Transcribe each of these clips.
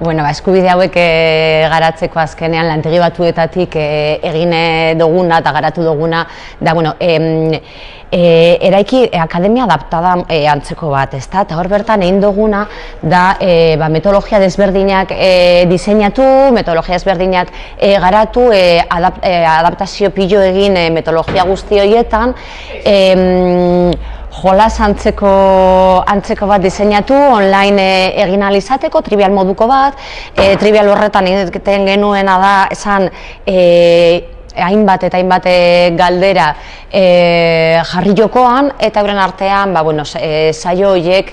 Bueno, eskubide hauek garatzeko azkenean lantegi batzuetatik egin duguna eta garatu duguna da, bueno, eraiki akademia adaptada antzeko bat, ezta? Eta hor bertan egin duguna da metodologia desberdinak diseinatu, metodologia desberdinak garatu, adaptazio pilo egin metodologia guzti horietan, jolas antzeko bat diseinatu, online egin ahal izateko, trivial moduko bat, trivial horretan egiten genuena da, esan hainbat eta hainbat galdera jarri jokoan, eta euren artean saio horiek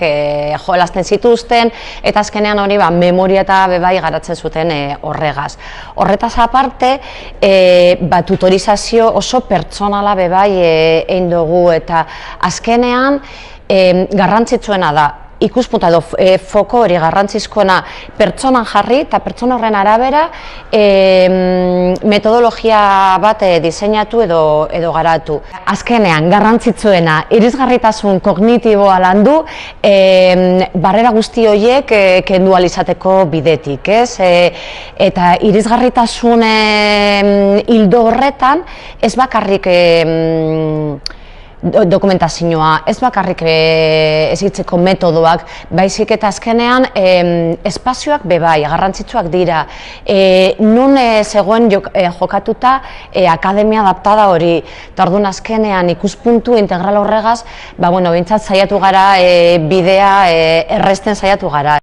jolasten zituzten, eta azkenean hori memoria eta bebai garatzen zuten horregaz. Horretaz aparte, tutorizazio oso pertsonala bebai egin dugu, eta azkenean garrantzitsuena da, ikuspunta edo foko hori garrantzizkoena pertsonan jarri eta pertsona horren arabera metodologia bat diseinatu edo garatu. Azkenean, garrantzitsuena irisgarritasun kognitiboa landu barrera guzti horiek kendu ahal izateko bidetik, ez? Eta irisgarritasun ildo horretan ez bakarrik dokumentazioa, ez bakarrik ezitzeko metodoak, baizik eta azkenean espazioak bebai, garrantzitsuak dira. Nun zegoen jokatuta akademia adaptada hori, eta orduan azkenean ikuspuntu integral horregaz, behintzat saiatu gara bidea erresten saiatu gara.